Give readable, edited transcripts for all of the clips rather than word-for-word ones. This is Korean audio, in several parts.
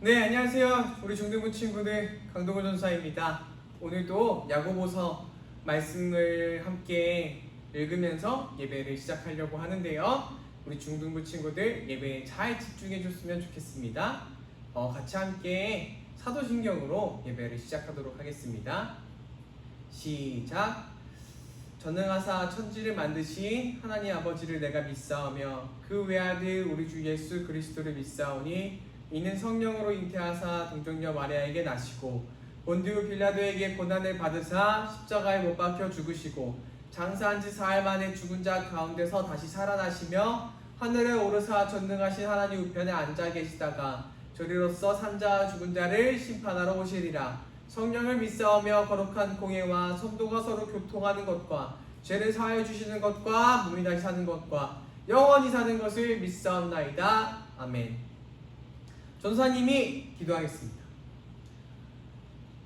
네, 안녕하세요. 우리 중등부 친구들 강동원 전사입니다. 오늘도 야고보서 말씀을 함께 읽으면서 예배를 시작하려고 하는데요. 우리 중등부 친구들 예배에 잘 집중해 줬으면 좋겠습니다. 같이 함께 사도신경으로 예배를 시작하도록 하겠습니다. 시작. 전능하사 천지를 만드신 하나님 아버지를 내가 믿사오며 그 외아들 우리 주 예수 그리스도를 믿사오니 이는 성령으로 잉태하사 동정녀 마리아에게 나시고 본디오 빌라도에게 고난을 받으사 십자가에 못 박혀 죽으시고 장사한 지 사흘 만에 죽은 자 가운데서 다시 살아나시며 하늘에 오르사 전능하신 하나님 우편에 앉아 계시다가 저리로서 산자와 죽은 자를 심판하러 오시리라. 성령을 믿사오며 거룩한 공예와 성도가 서로 교통하는 것과 죄를 사하여 주시는 것과 몸이 다시 사는 것과 영원히 사는 것을 믿사옵나이다. 아멘. 전사님이 기도하겠습니다.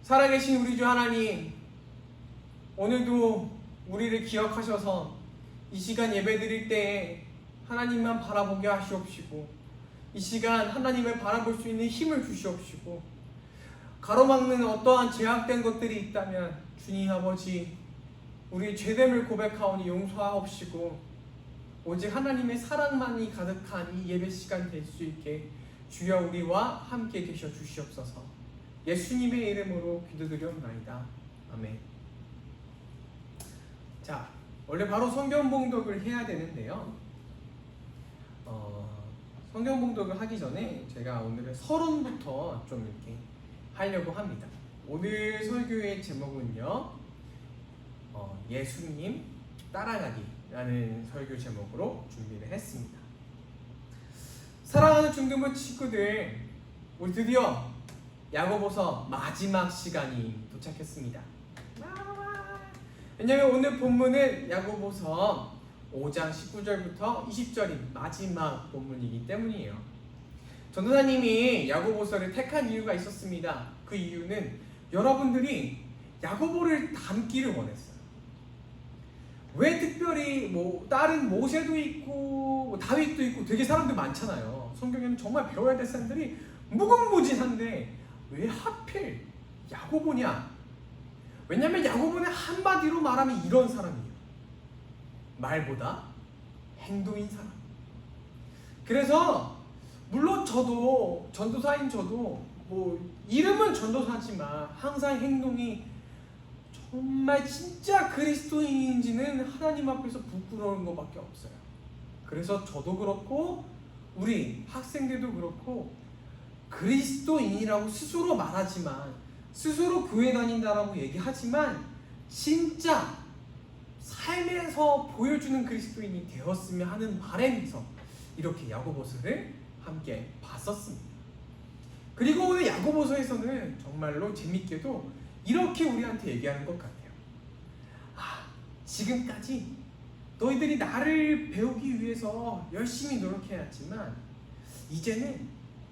살아계신 우리 주 하나님, 오늘도 우리를 기억하셔서 이 시간 예배드릴 때에 하나님만 바라보게 하시옵시고 이 시간 하나님을 바라볼 수 있는 힘을 주시옵시고 가로막는 어떠한 제약된 것들이 있다면 주님 아버지 우리의 죄됨을 고백하오니 용서하옵시고 오직 하나님의 사랑만이 가득한 이 예배 시간 될 수 있게 주여 우리와 함께 계셔 주시옵소서. 예수님의 이름으로 기도드렸나이다. 아멘. 자, 원래 바로 성경 봉독을 해야 되는데요. 성경 봉독을 하기 전에 제가 오늘은 서론부터 좀 이렇게 하려고 합니다. 오늘 설교의 제목은요, 예수님 따라가기라는 설교 제목으로 준비를 했습니다. 사랑하는 중등부 친구들, 우리 드디어 야고보서 마지막 시간이 도착했습니다. 왜냐하면 오늘 본문은 야고보서 5장 19절부터 20절이 마지막 본문이기 때문이에요. 전도사님이 야고보서를 택한 이유가 있었습니다. 그 이유는 여러분들이 야고보를 닮기를 원했어요. 왜 특별히 다른 모세도 있고 다윗도 있고 되게 사람들 많잖아요. 성경에는 정말 배워야 될 사람들이 무궁무진한데 왜 하필 야고보냐? 왜냐면 야고보는 한마디로 말하면 이런 사람이에요. 말보다 행동인 사람. 그래서 물론 저도 전도사인 저도 이름은 전도사지만 항상 행동이 정말 진짜 그리스도인인지는 하나님 앞에서 부끄러운 것밖에 없어요. 그래서 저도 그렇고 우리 학생들도 그렇고 그리스도인이라고 스스로 말하지만 스스로 교회 다닌다라고 얘기하지만 진짜 삶에서 보여주는 그리스도인이 되었으면 하는 바람에서 이렇게 야고보서를 함께 봤었습니다. 그리고 오늘 야고보서에서는 정말로 재밌게도 이렇게 우리한테 얘기하는 것 같아요. 지금까지 너희들이 나를 배우기 위해서 열심히 노력해왔지만 이제는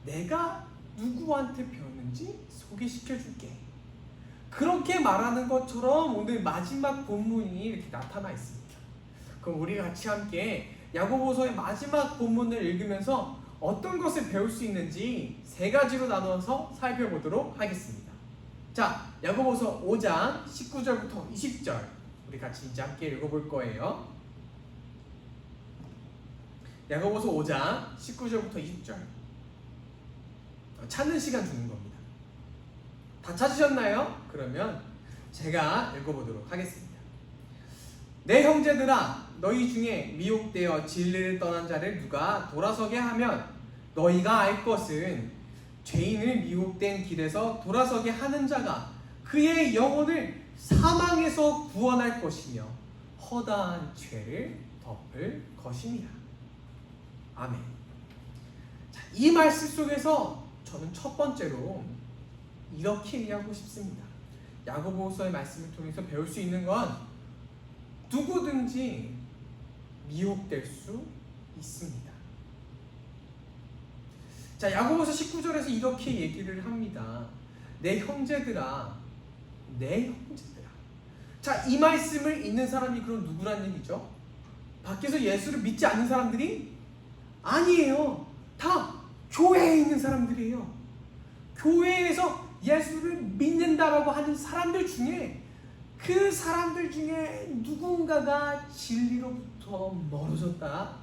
내가 누구한테 배웠는지 소개시켜줄게. 그렇게 말하는 것처럼 오늘 마지막 본문이 이렇게 나타나 있습니다. 그럼 우리 같이 함께 야고보서의 마지막 본문을 읽으면서 어떤 것을 배울 수 있는지 세 가지로 나누어서 살펴보도록 하겠습니다. 자, 야고보서 5장 19절부터 20절 우리 같이 이제 함께 읽어볼 거예요. 야고보서 5장 19절부터 20절 찾는 시간 주는 겁니다. 다 찾으셨나요? 그러면 제가 읽어보도록 하겠습니다. 내 형제들아, 너희 중에 미혹되어 진리를 떠난 자를 누가 돌아서게 하면 너희가 알 것은 죄인을 미혹된 길에서 돌아서게 하는 자가 그의 영혼을 사망에서 구원할 것이며 허다한 죄를 덮을 것입니다. 아멘. 자, 이 말씀 속에서 저는 첫 번째로 이렇게 얘기하고 싶습니다. 야고보서의 말씀을 통해서 배울 수 있는 건 누구든지 미혹될 수 있습니다. 자, 야고보서 19절에서 이렇게 얘기를 합니다. 내 형제들아, 내 형제들아. 자, 이 말씀을 읽는 사람이 그럼 누구란 얘기죠? 밖에서 예수를 믿지 않는 사람들이? 아니에요. 다 교회에 있는 사람들이에요. 교회에서 예수를 믿는다라고 하는 사람들 중에 그 사람들 중에 누군가가 진리로부터 멀어졌다,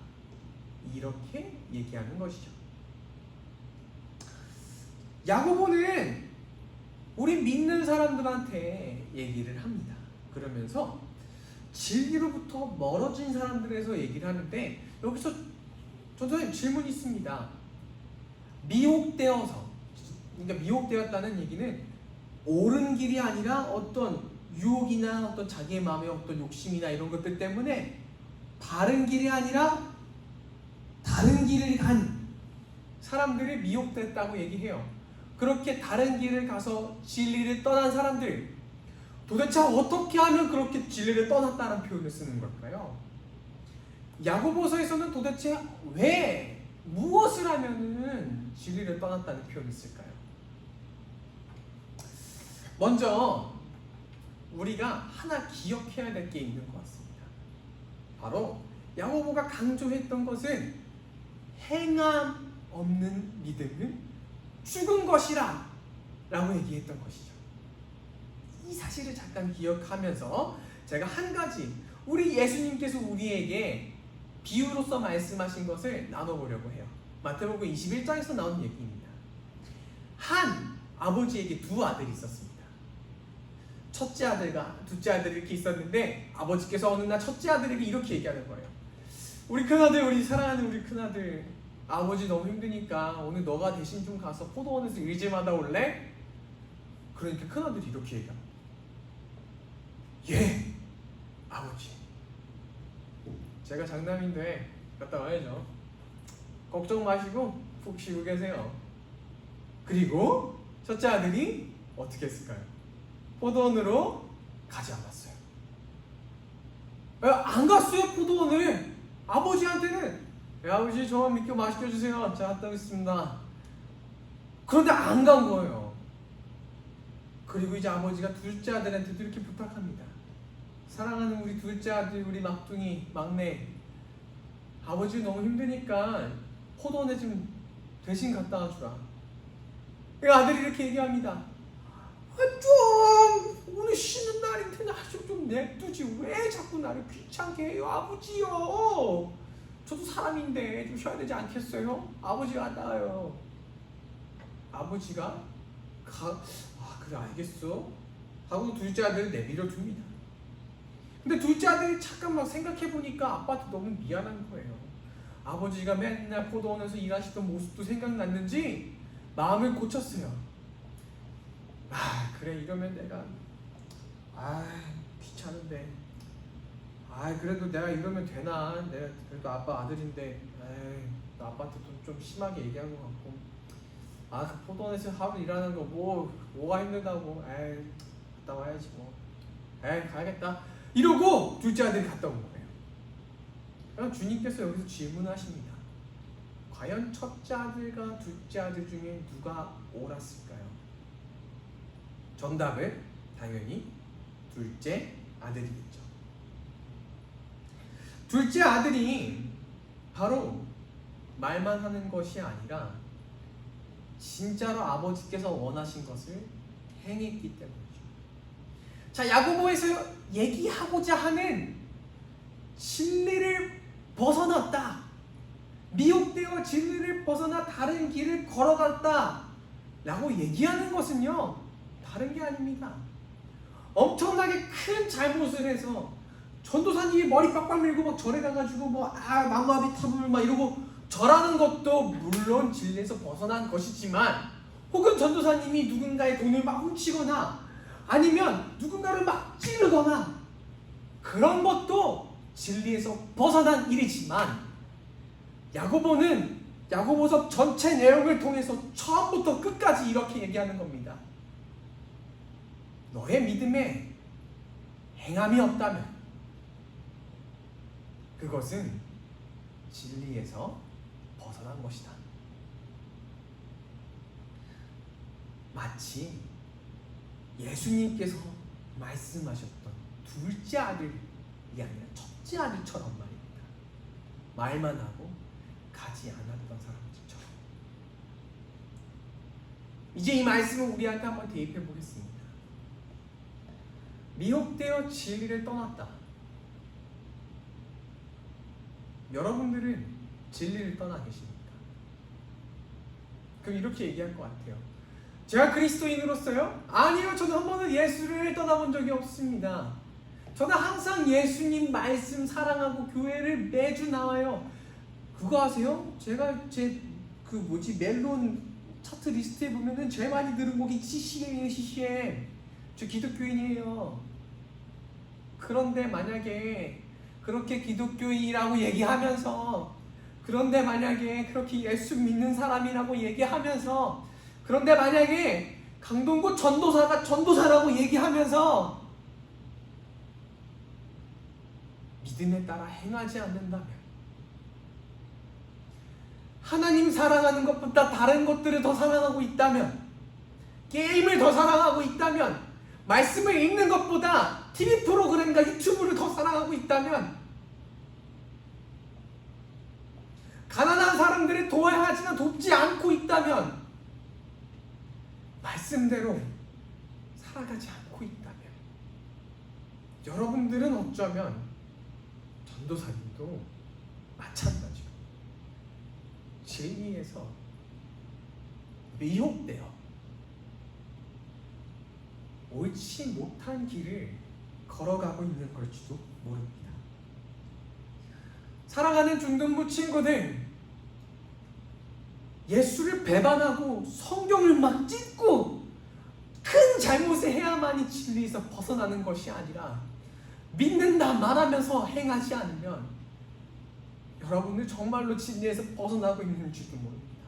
이렇게 얘기하는 것이죠. 야고보는 우리 믿는 사람들한테 얘기를 합니다. 그러면서 진리로부터 멀어진 사람들에서 얘기를 하는데, 여기서 저도 질문이 있습니다. 미혹되어서, 그러니까 미혹되었다는 얘기는 옳은 길이 아니라 어떤 유혹이나 어떤 자기의 마음의 어떤 욕심이나 이런 것들 때문에 바른 길이 아니라 다른 길을 간 사람들이 미혹됐다고 얘기해요. 그렇게 다른 길을 가서 진리를 떠난 사람들, 도대체 어떻게 하면 그렇게 진리를 떠났다는 표현을 쓰는 걸까요? 야고보서에서는 도대체 왜, 무엇을 하면은 진리를 떠났다는 표현을 쓸까요? 먼저 우리가 하나 기억해야 될 게 있는 것 같습니다. 바로 야고보가 강조했던 것은 행함 없는 믿음은 죽은 것이라 라고 얘기했던 것이죠. 이 사실을 잠깐 기억하면서 제가 한 가지, 우리 예수님께서 우리에게 비유로서 말씀하신 것을 나눠보려고 해요. 마태복음 21장에서 나온 얘기입니다. 한 아버지에게 두 아들이 있었습니다. 첫째 아들과 둘째 아들이 이렇게 있었는데, 아버지께서 어느 날 첫째 아들에게 이렇게 얘기하는 거예요. 우리 큰아들, 우리 사랑하는 우리 큰아들, 아버지 너무 힘드니까 오늘 너가 대신 좀 가서 포도원에서 일 좀 하다 올래? 그러니까 큰아들이 이렇게 얘기합니다. 예, 아버지. 제가 장남인데 갔다 와야죠. 걱정 마시고 푹 쉬고 계세요. 그리고 첫째 아들이 어떻게 했을까요? 포도원으로 가지 않았어요. 안 갔어요, 포도원을. 아버지한테는 아버지 저만 믿고 맛있게 해주세요. 자, 갔다 오겠습니다. 그런데 안 간 거예요. 그리고 이제 아버지가 둘째 아들한테도 이렇게 부탁합니다. 사랑하는 우리 둘째 아들, 우리 막둥이, 막내, 아버지 너무 힘드니까 포도원에 좀 대신 갔다 와주라. 그 아들이 이렇게 얘기합니다. 좀 오늘 쉬는 날인데 나 좀 냅두지, 왜 자꾸 나를 귀찮게 해요, 아버지요. 저도 사람인데 좀 쉬어야 되지 않겠어요? 아버지가 안 나와요. 아버지가 그래 알겠어 하고 둘째 아들을 내버려 둡니다. 근데 둘째 아들이 잠깐만 생각해보니까 아빠한테 너무 미안한 거예요. 아버지가 맨날 포도원에서 일하시던 모습도 생각났는지 마음을 고쳤어요. 그래, 이러면 내가 귀찮은데 그래도 내가 이러면 되나? 내가 그래도 아빠 아들인데 나 아빠한테 좀 심하게 얘기한 것 같고, 그 포도원에서 하루 일하는 거 뭐가 힘들다고, 갔다 와야지 뭐, 가야겠다 이러고 둘째 아들이 갔다 온 거예요. 그럼 주님께서 여기서 질문하십니다. 과연 첫째 아들과 둘째 아들 중에 누가 옳았을까요? 정답은 당연히 둘째 아들이겠죠. 둘째 아들이 바로 말만 하는 것이 아니라 진짜로 아버지께서 원하신 것을 행했기 때문이죠. 자, 야고보에서 얘기하고자 하는 진리를 벗어났다, 미혹되어 진리를 벗어나 다른 길을 걸어갔다 라고 얘기하는 것은요, 다른 게 아닙니다. 엄청나게 큰 잘못을 해서 전도사님이 머리 빡빡 밀고 막 절에 가가지고 망마비타불 막 이러고 절하는 것도 물론 진리에서 벗어난 것이지만, 혹은 전도사님이 누군가의 돈을 막 훔치거나 아니면 누군가를 막 찌르거나 그런 것도 진리에서 벗어난 일이지만, 야고보는 야고보서 전체 내용을 통해서 처음부터 끝까지 이렇게 얘기하는 겁니다. 너의 믿음에 행함이 없다면 그것은 진리에서 벗어난 것이다. 마치 예수님께서 말씀하셨던 둘째 아들이 아니라 첫째 아들처럼 말입니다. 말만 하고 가지 않았던 사람들처럼. 이제 이 말씀을 우리한테 한번 대입해 보겠습니다. 미혹되어 진리를 떠났다. 여러분들은 진리를 떠나 계십니까? 그럼 이렇게 얘기할 것 같아요. 제가 그리스도인으로서요? 아니요, 저는 한 번도 예수를 떠나본 적이 없습니다. 저는 항상 예수님 말씀 사랑하고 교회를 매주 나와요. 그거 아세요? 제가 멜론 차트 리스트에 보면은 제일 많이 들은 곡이 CCM이에요, CCM. 저 기독교인이에요. 그런데 만약에 그렇게 기독교인이라고 얘기하면서, 그런데 만약에 그렇게 예수 믿는 사람이라고 얘기하면서, 그런데 만약에 강동구 전도사가 전도사라고 얘기하면서 믿음에 따라 행하지 않는다면, 하나님 사랑하는 것보다 다른 것들을 더 사랑하고 있다면, 게임을 더 사랑하고 있다면, 말씀을 읽는 것보다 TV 프로그램과 유튜브를 더 사랑하고 있다면, 가난한 사람들을 도와야 하지만 돕지 않고 있다면, 말씀대로 살아가지 않고 있다면, 여러분들은 어쩌면 전도사님도 마찬가지로 진리에서 미혹되어 옳지 못한 길을 걸어가고 있는 걸지도 모릅니다. 사랑하는 중등부 친구들, 예수를 배반하고 성경을 막 찢고 큰 잘못을 해야만이 진리에서 벗어나는 것이 아니라, 믿는다 말하면서 행하지 않으면 여러분들 정말로 진리에서 벗어나고 있는지도 모릅니다.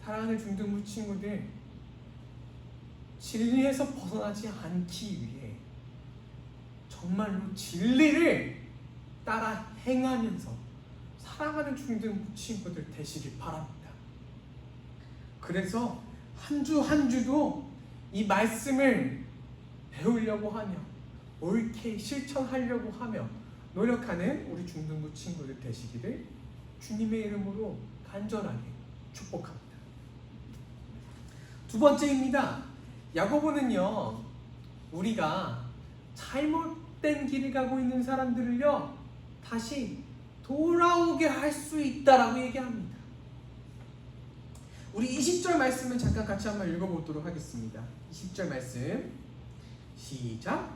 사랑하는 중등부 친구들, 진리에서 벗어나지 않기 위해 정말로 진리를 따라 행하면서 사랑하는 중등부 친구들 되시길 바랍니다. 그래서 한 주 한 주도 이 말씀을 배우려고 하며 옳게 실천하려고 하며 노력하는 우리 중등부 친구들 되시기를 주님의 이름으로 간절하게 축복합니다. 두 번째입니다. 야고보는요, 우리가 잘못된 길을 가고 있는 사람들을요 다시 돌아오게 할 수 있다라고 얘기합니다. 우리 20절 말씀을 잠깐 같이 한번 읽어보도록 하겠습니다. 20절 말씀 시작.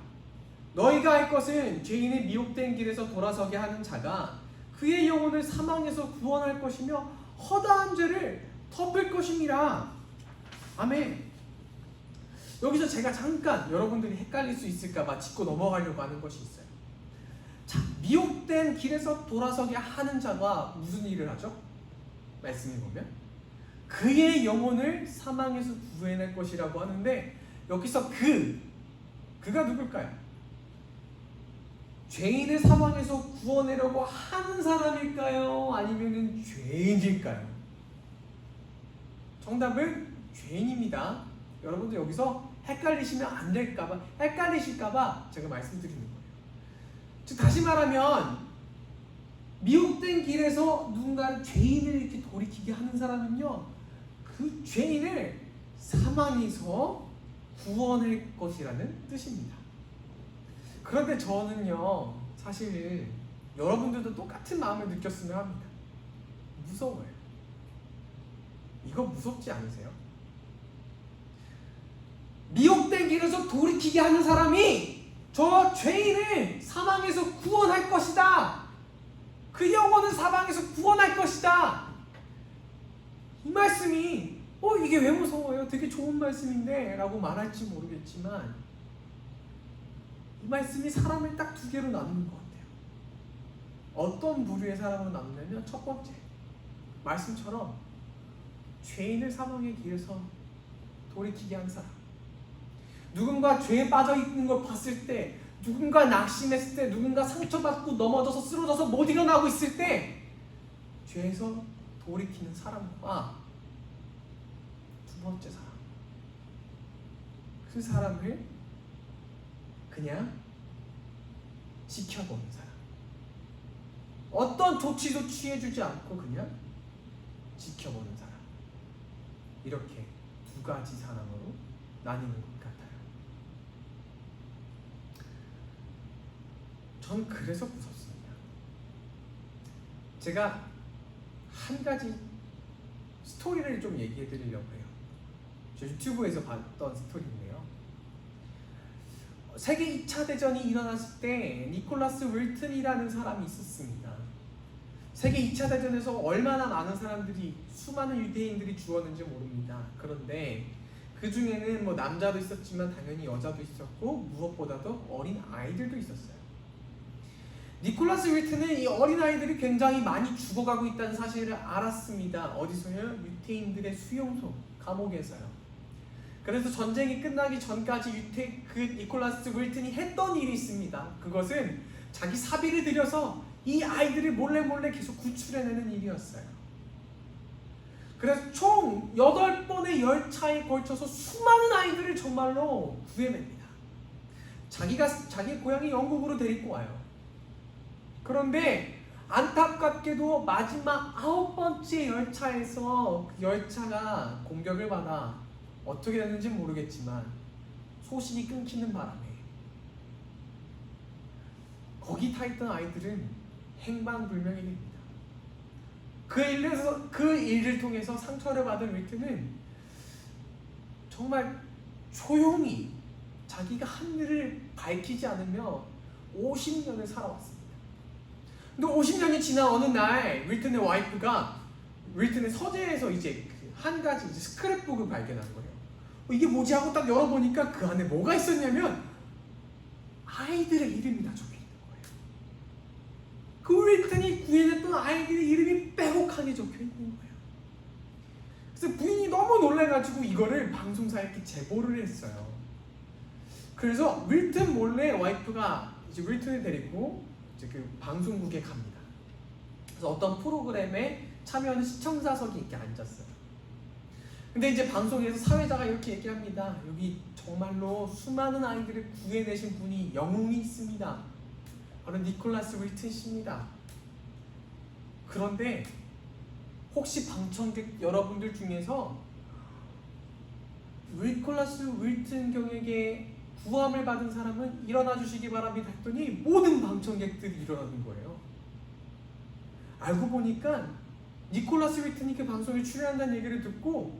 너희가 할 것은 죄인의 미혹된 길에서 돌아서게 하는 자가 그의 영혼을 사망에서 구원할 것이며 허다한 죄를 덮을 것임이라. 아멘. 여기서 제가 잠깐 여러분들이 헷갈릴 수 있을까봐 짚고 넘어가려고 하는 것이 있어요. 자, 미혹된 길에서 돌아서게 하는 자가 무슨 일을 하죠? 말씀해 보면 그의 영혼을 사망에서 구해낼 것이라고 하는데, 여기서 그가 누굴까요? 죄인을 사망에서 구원하려고 하는 사람일까요? 아니면 죄인일까요? 정답은 죄인입니다. 여러분들 여기서 헷갈리시면 안 될까봐, 헷갈리실까봐 제가 말씀드리는 거예요. 즉 다시 말하면 미혹된 길에서 누군가를 죄인을 이렇게 돌이키게 하는 사람은요, 그 죄인을 사망에서 구원할 것이라는 뜻입니다. 그런데 저는요, 사실 여러분들도 똑같은 마음을 느꼈으면 합니다. 무서워요. 이거 무섭지 않으세요? 미혹된 길에서 돌이키게 하는 사람이 저 죄인을 사망에서 구원할 것이다. 그 영혼은 사망에서 구원할 것이다. 이 말씀이 이게 왜 무서워요? 되게 좋은 말씀인데 라고 말할지 모르겠지만, 이 말씀이 사람을 딱 두 개로 나누는 것 같아요. 어떤 부류의 사람으로 나누냐면, 첫 번째 말씀처럼 죄인을 사망의 길에서 돌이키게 한 사람, 누군가 죄에 빠져 있는 걸 봤을 때, 누군가 낙심했을 때, 누군가 상처받고 넘어져서 쓰러져서 못 일어나고 있을 때 죄에서 돌이키는 사람과, 두 번째 사람, 그 사람을 그냥 지켜보는 사람, 어떤 조치도 취해주지 않고 그냥 지켜보는 사람. 이렇게 두 가지 사랑으로 나뉘는 것 같아요. 전 그래서 무섭습니다. 제가 한 가지 스토리를 좀 얘기해 드리려고 해요. 저 유튜브에서 봤던 스토리인데요. 세계 2차 대전이 일어났을 때 니콜라스 윌튼이라는 사람이 있었습니다. 세계 2차 대전에서 얼마나 많은 사람들이, 수많은 유대인들이 죽었는지 모릅니다. 그런데 그 중에는 뭐 남자도 있었지만 당연히 여자도 있었고 무엇보다도 어린 아이들도 있었어요. 니콜라스 윌튼은 이 어린 아이들이 굉장히 많이 죽어가고 있다는 사실을 알았습니다. 어디서요? 유태인들의 수용소, 감옥에서요. 그래서 전쟁이 끝나기 전까지 니콜라스 윌튼이 했던 일이 있습니다. 그것은 자기 사비를 들여서 이 아이들을 몰래 계속 구출해내는 일이었어요. 그래서 총 8번의 열차에 걸쳐서 수많은 아이들을 정말로 구해냅니다. 자기 고향이 영국으로 데리고 와요. 그런데 안타깝게도 마지막 9번째 열차에서 그 열차가 공격을 받아 어떻게 됐는지 모르겠지만 소식이 끊기는 바람에 거기 타있던 아이들은 행방불명이 됩니다. 그 일을 통해서 상처를 받은 윌튼은 정말 조용히 자기가 한 일을 밝히지 않으며 50년을 살아왔습니다. 근데 50년이 지난 어느 날 윌튼의 와이프가 윌튼의 서재에서 이제 한 가지 스크랩북을 발견한 거예요. 이게 뭐지 하고 딱 열어보니까 그 안에 뭐가 있었냐면 아이들의 이름이 다 적혀있는 거예요. 그 윌튼이 구해냈던 아이들의 이름이 빼곡하게 적혀있는 거예요. 그래서 부인이 너무 놀라가지고 이거를 방송사에 이렇게 제보를 했어요. 그래서 윌튼 몰래 와이프가 이제 윌튼을 데리고 이제 그 방송국에 갑니다. 그래서 어떤 프로그램에 참여하는 시청자석이 이렇게 앉았어요. 근데 이제 방송에서 사회자가 이렇게 얘기합니다. 여기 정말로 수많은 아이들을 구해내신 분이 영웅이 있습니다. 바로 니콜라스 윌튼 씨입니다. 그런데 혹시 방청객 여러분들 중에서 니콜라스 윌튼 경에게 구함을 받은 사람은 일어나 주시기 바랍니다 했더니 모든 방청객들이 일어나는 거예요. 알고 보니까 니콜라스 윌튼이 그 방송에 출연한다는 얘기를 듣고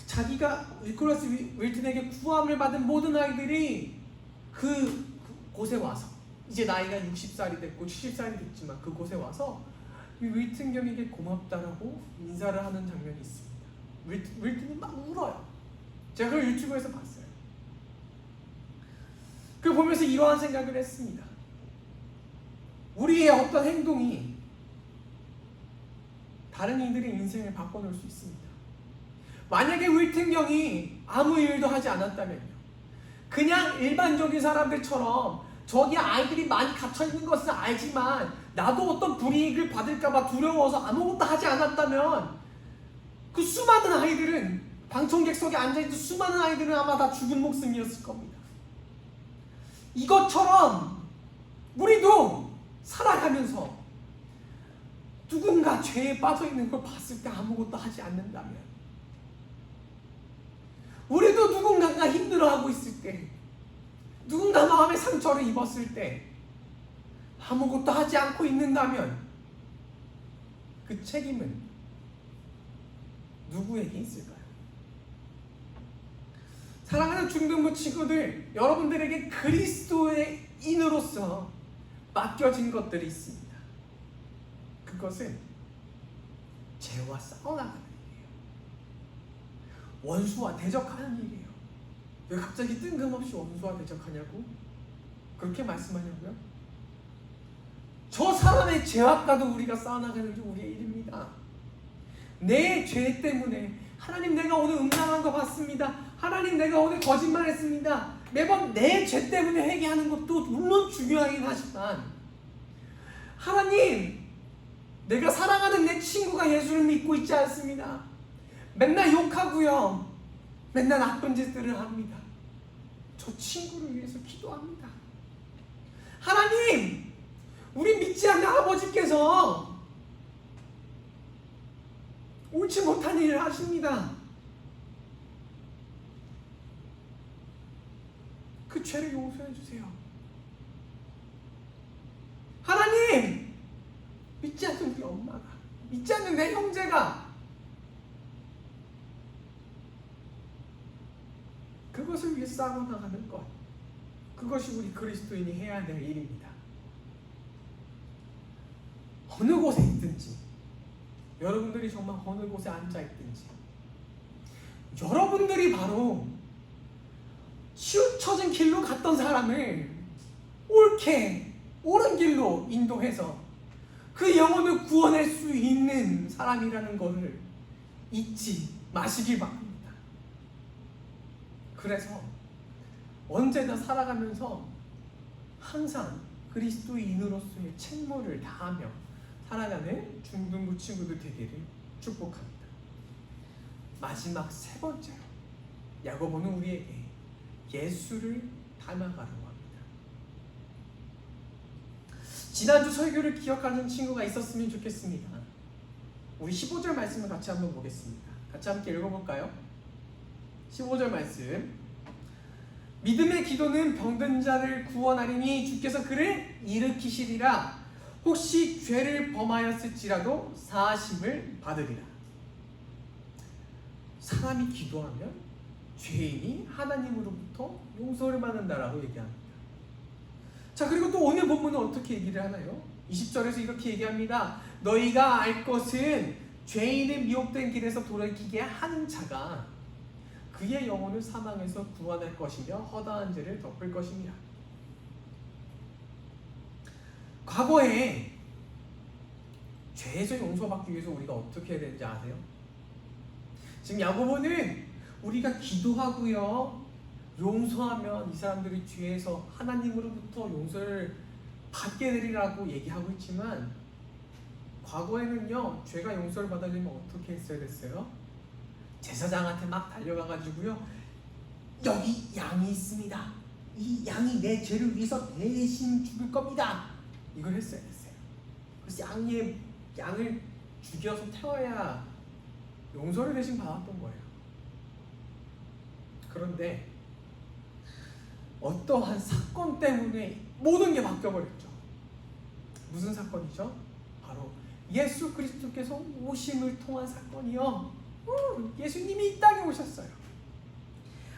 자기가 니콜라스 윌튼에게 구함을 받은 모든 아이들이 그곳에 와서 이제 나이가 60살이 됐고 70살이 됐지만 그곳에 와서 이 윌튼 경에게 고맙다라고 인사를 하는 장면이 있습니다. 윌튼이 막 울어요. 제가 그걸 유튜브에서 봤어요. 그걸 보면서 이러한 생각을 했습니다. 우리의 어떤 행동이 다른 이들의 인생을 바꿔놓을 수 있습니다. 만약에 윌튼 경이 아무 일도 하지 않았다면요, 그냥 일반적인 사람들처럼 저기 아이들이 많이 갇혀있는 것은 알지만 나도 어떤 불이익을 받을까봐 두려워서 아무것도 하지 않았다면 그 수많은 아이들은, 방청객석에 앉아있는 수많은 아이들은 아마 다 죽은 목숨이었을 겁니다. 이것처럼 우리도 살아가면서 누군가 죄에 빠져있는 걸 봤을 때 아무것도 하지 않는다면, 우리도 누군가가 힘들어하고 있을 때, 누군가 마음의 상처를 입었을 때 아무것도 하지 않고 있는다면 그 책임은 누구에게 있을까요? 사랑하는 중등부 친구들, 여러분들에게 그리스도의 인으로서 맡겨진 것들이 있습니다. 그것은 죄와 싸워나가는 일이에요. 원수와 대적하는 일이에요. 왜 갑자기 뜬금없이 원수와 대적하냐고? 그렇게 말씀하냐고요? 저 사람의 죄악과도 우리가 싸워나가는 게 우리의 일입니다. 내 죄 때문에 하나님, 내가 오늘 음란한 거 봤습니다. 하나님, 내가 오늘 거짓말했습니다. 매번 내 죄 때문에 회개하는 것도 물론 중요하긴 하지만, 하나님, 내가 사랑하는 내 친구가 예수를 믿고 있지 않습니다. 맨날 욕하고요, 맨날 나쁜 짓들을 합니다. 저 친구를 위해서 기도합니다. 하나님, 우리 믿지 않는 아버지께서 옳지 못한 일을 하십니다. 그 죄를 용서해 주세요. 하나님, 믿지 않는 우리 엄마가, 믿지 않는 내 형제가 그것을 위해 싸워 나가는 것, 그것이 우리 그리스도인이 해야 될 일입니다. 어느 곳에 있든지, 여러분들이 정말 어느 곳에 앉아 있든지, 여러분들이 바로 치우쳐진 길로 갔던 사람을 옳게 옳은 길로 인도해서 그 영혼을 구원할 수 있는 사람이라는 것을 잊지 마시길 바랍니다. 그래서 언제나 살아가면서 항상 그리스도인으로서의 책무를 다하며 살아가는 중등부 친구들 되기를 축복합니다. 마지막 세 번째로, 야고보는 우리에게 예수를 닮아가라고 합니다. 지난주 설교를 기억하는 친구가 있었으면 좋겠습니다. 우리 15절 말씀을 같이 한번 보겠습니다. 같이 함께 읽어볼까요? 15절 말씀. 믿음의 기도는 병든 자를 구원하리니 주께서 그를 일으키시리라. 혹시 죄를 범하였을지라도 사하심을 받으리라. 사람이 기도하면 죄인이 하나님으로부터 용서를 받는다라고 얘기합니다. 자, 그리고 또 오늘 본문은 어떻게 얘기를 하나요? 20절에서 이렇게 얘기합니다. 너희가 알 것은 죄인의 미혹된 길에서 돌이키게 하는 자가 그의 영혼을 사망에서 구원할 것이며 허다한 죄를 덮을 것입니다. 과거에 죄에서 용서받기 위해서 우리가 어떻게 해야 되는지 아세요? 지금 야고보는 우리가 기도하고요, 용서하면 이 사람들이 죄에서 하나님으로부터 용서를 받게 되리라고 얘기하고 있지만, 과거에는요, 죄가 용서를 받으려면 어떻게 했어야 됐어요? 제사장한테 막 달려가가지고요, 여기 양이 있습니다. 이 양이 내 죄를 위해서 대신 죽을 겁니다. 이걸 했어야 됐어요. 그래서 양을 죽여서 태워야 용서를 대신 받았던 거예요. 그런데 어떠한 사건 때문에 모든 게 바뀌어버렸죠. 무슨 사건이죠? 바로 예수 그리스도께서 오심을 통한 사건이요. 예수님이 이 땅에 오셨어요.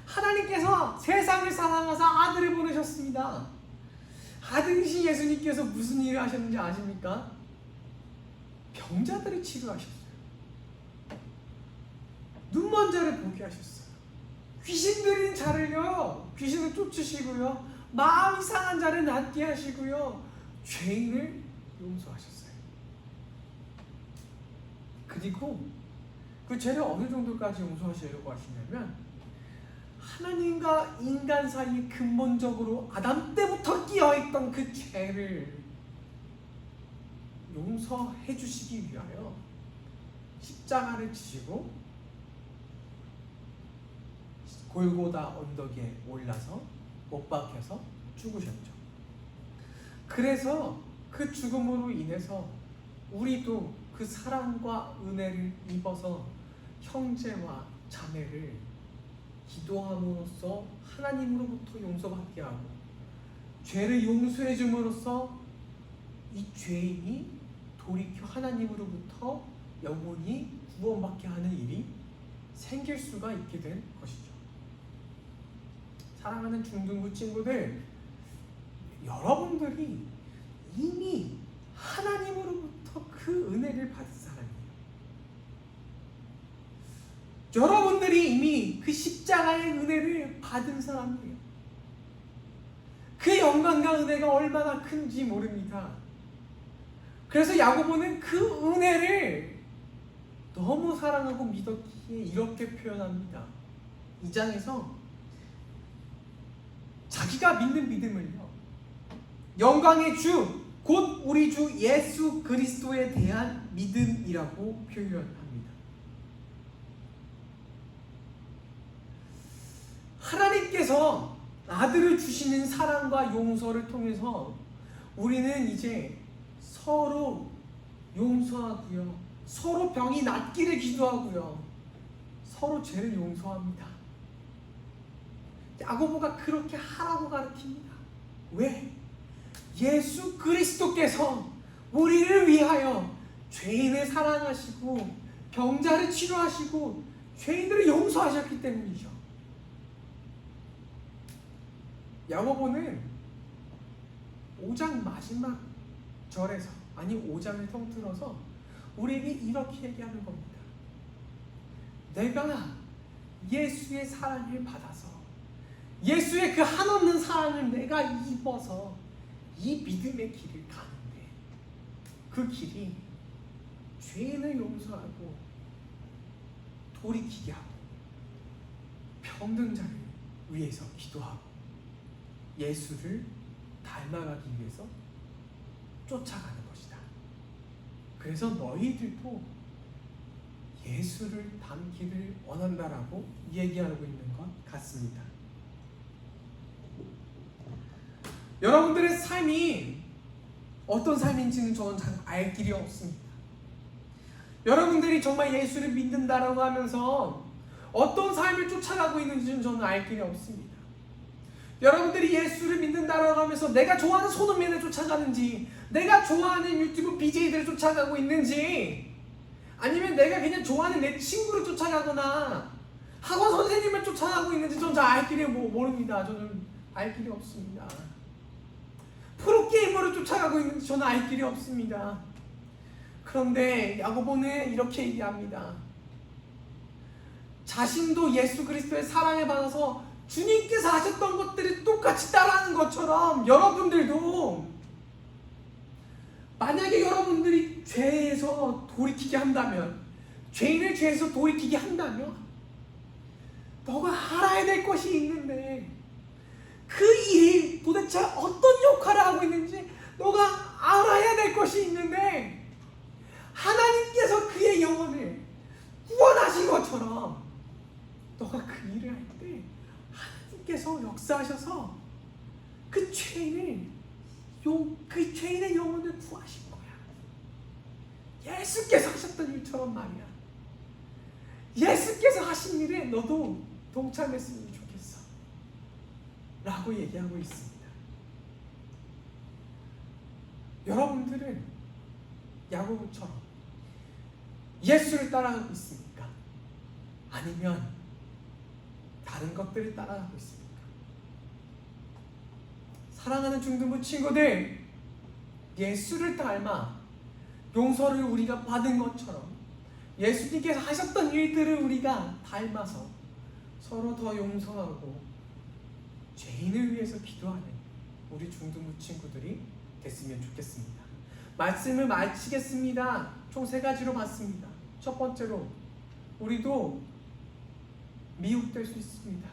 하나님께서 세상을 사랑하사 아들을 보내셨습니다. 아들이신 예수님께서 무슨 일을 하셨는지 아십니까? 병자들을 치료하셨어요. 눈먼 자를 보게 하셨어요. 귀신 들린 자를요, 귀신을 쫓으시고요, 마음이 상한 자를 낫게 하시고요, 죄인을 용서하셨어요. 그리고 그 죄를 어느 정도까지 용서하시려고 하시냐면, 하나님과 인간 사이에 근본적으로 아담 때부터 끼어있던 그 죄를 용서해 주시기 위하여 십자가를 지시고 골고다 언덕에 올라서 못 박혀서 죽으셨죠. 그래서 그 죽음으로 인해서 우리도 그 사랑과 은혜를 입어서 형제와 자매를 기도함으로써 하나님으로부터 용서받게 하고, 죄를 용서해 줌으로써 이 죄인이 돌이켜 하나님으로부터 영원히 구원받게 하는 일이 생길 수가 있게 된 것이죠. 사랑하는 중등부 친구들, 여러분들이 이미 하나님으로부터 그 은혜를 받은 사람이에요. 여러분들이 이미 그 십자가의 은혜를 받은 사람이에요. 그 영광과 은혜가 얼마나 큰지 모릅니다. 그래서 야고보는 그 은혜를 너무 사랑하고 믿었기에 이렇게 표현합니다. 2장에서 자기가 믿는 믿음을요, 영광의 주, 곧 우리 주 예수 그리스도에 대한 믿음이라고 표현합니다. 하나님께서 아들을 주시는 사랑과 용서를 통해서 우리는 이제 서로 용서하고요, 서로 병이 낫기를 기도하고요. 서로 죄를 용서합니다. 야고보가 그렇게 하라고 가르칩니다. 왜? 예수 그리스도께서 우리를 위하여 죄인을 사랑하시고 병자를 치료하시고 죄인들을 용서하셨기 때문이죠. 야고보는 5장 마지막 절에서, 아니 5장을 통틀어서 우리에게 이렇게 얘기하는 겁니다. 내가 예수의 사랑을 받아서, 예수의 그 한없는 사랑을 내가 입어서 이 믿음의 길을 가는데, 그 길이 죄인을 용서하고 돌이키게 하고 병든 자를 위해서 기도하고 예수를 닮아가기 위해서 쫓아가는 것이다. 그래서 너희들도 예수를 닮기를 원한다라고 얘기하고 있는 것 같습니다. 여러분들의 삶이 어떤 삶인지는 저는 잘 알 길이 없습니다. 여러분들이 정말 예수를 믿는다라고 하면서 어떤 삶을 쫓아가고 있는지는 저는 알 길이 없습니다. 여러분들이 예수를 믿는다라고 하면서 내가 좋아하는 손흥민을 쫓아가는지, 내가 좋아하는 유튜브 BJ들을 쫓아가고 있는지, 아니면 내가 그냥 좋아하는 내 친구를 쫓아가거나 학원 선생님을 쫓아가고 있는지 저는 잘 알 길이 모릅니다. 저는 알 길이 없습니다. 프로게이머를 쫓아가고 있는지 저는 알 길이 없습니다. 그런데 야고보는 이렇게 얘기합니다. 자신도 예수 그리스도의 사랑을 받아서 주님께서 하셨던 것들을 똑같이 따라하는 것처럼 여러분들도, 만약에 여러분들이 죄에서 돌이키게 한다면, 죄인을 죄에서 돌이키게 한다면, 너가 알아야 될 것이 있는데, 그 일이 도대체 어떤 역할을 하고 있는지 너가 알아야 될 것이 있는데, 하나님께서 그의 영혼을 구원하신 것처럼 너가 그 일을 할 때 하나님께서 역사하셔서 그 죄인의 영혼을 구하신 거야. 예수께서 하셨던 일처럼 말이야. 예수께서 하신 일에 너도 동참했으면 좋겠어 라고 얘기하고 있습니다. 여러분들은 야고보처럼 예수를 따라가고 있습니까? 아니면 다른 것들을 따라가고 있습니까? 사랑하는 중등부 친구들, 예수를 닮아 용서를 우리가 받은 것처럼 예수님께서 하셨던 일들을 우리가 닮아서 서로 더 용서하고 죄인을 위해서 기도하는 우리 중등부 친구들이 됐으면 좋겠습니다. 말씀을 마치겠습니다. 총 3가지로 봤습니다. 첫 번째로, 우리도 미혹될 수 있습니다.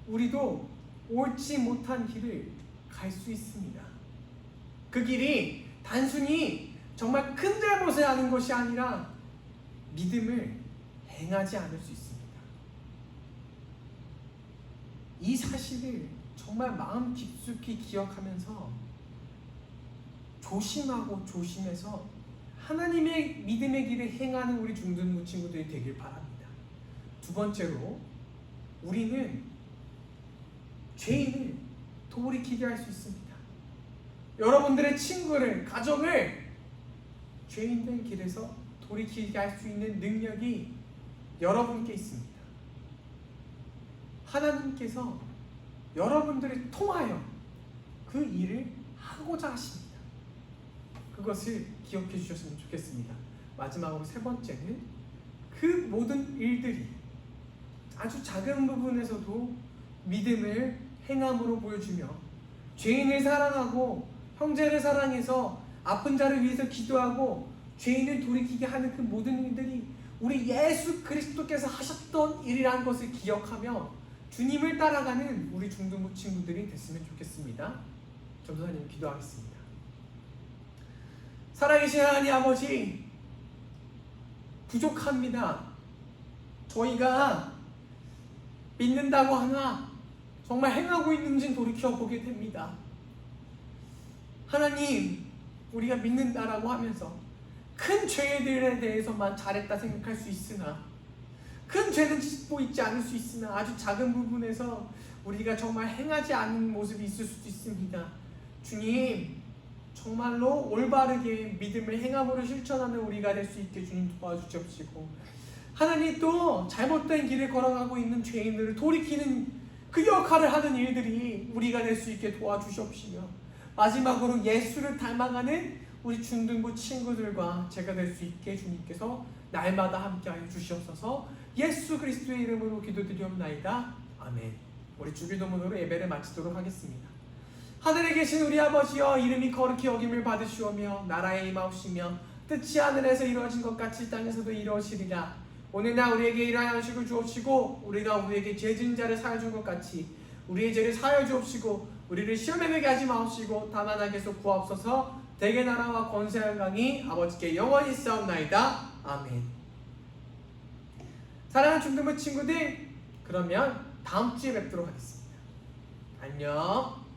우리도 옳지 못한 길을 갈 수 있습니다. 그 길이 단순히 정말 큰 잘못을 하는 것이 아니라 믿음을 행하지 않을 수 있습니다. 이 사실을 정말 마음 깊숙이 기억하면서 조심하고 조심해서 하나님의 믿음의 길을 행하는 우리 중등부 친구들이 되길 바랍니다. 두 번째로, 우리는 죄인을 돌이키게 할 수 있습니다. 여러분들의 친구를, 가정을 죄인된 길에서 돌이키게 할 수 있는 능력이 여러분께 있습니다. 하나님께서 여러분들을 통하여 그 일을 하고자 하십니다. 그것을 기억해 주셨으면 좋겠습니다. 마지막으로 3번째는, 그 모든 일들이 아주 작은 부분에서도 믿음을 행함으로 보여주며 죄인을 사랑하고 형제를 사랑해서 아픈 자를 위해서 기도하고 죄인을 돌이키게 하는 그 모든 일들이 우리 예수 그리스도께서 하셨던 일이라는 것을 기억하며 주님을 따라가는 우리 중등부 친구들이 됐으면 좋겠습니다. 전도사님 기도하겠습니다. 살아계신 하나님 아버지, 부족합니다. 저희가 믿는다고 하나 정말 행하고 있는지는 돌이켜보게 됩니다. 하나님, 우리가 믿는다라고 하면서 큰 죄들에 대해서만 잘했다 생각할 수 있으나, 큰 죄는 짓고 있지 않을 수 있으나 아주 작은 부분에서 우리가 정말 행하지 않는 모습이 있을 수도 있습니다. 주님, 정말로 올바르게 믿음을 행함으로 실천하는 우리가 될 수 있게 주님 도와주시옵시고, 하나님 또 잘못된 길을 걸어가고 있는 죄인들을 돌이키는 그 역할을 하는 일들이 우리가 될 수 있게 도와주시옵시며, 마지막으로 예수를 닮아가는 우리 중등부 친구들과 제가 될 수 있게 주님께서 날마다 함께하여 주시옵소서. 예수 그리스도의 이름으로 기도드리옵나이다. 아멘. 우리 주기도문으로 예배를 마치도록 하겠습니다. 하늘에 계신 우리 아버지여, 이름이 거룩히 여김을 받으시오며 나라에 임하옵시며 뜻이 하늘에서 이루어진 것 같이 땅에서도 이루어지리라. 오늘날 우리에게 일할 양식을 주옵시고, 우리가 우리에게 죄진 자를 사하여 준 것 같이 우리의 죄를 사하여 주옵시고, 우리를 시험에 들게 하지 마옵시고 다만 악에서 구하옵소서. 대개 나라와 권세 영광이 아버지께 영원히 있사옵나이다. 아멘. 사랑하는 중등부 친구들, 그러면 다음 주에 뵙도록 하겠습니다. 안녕.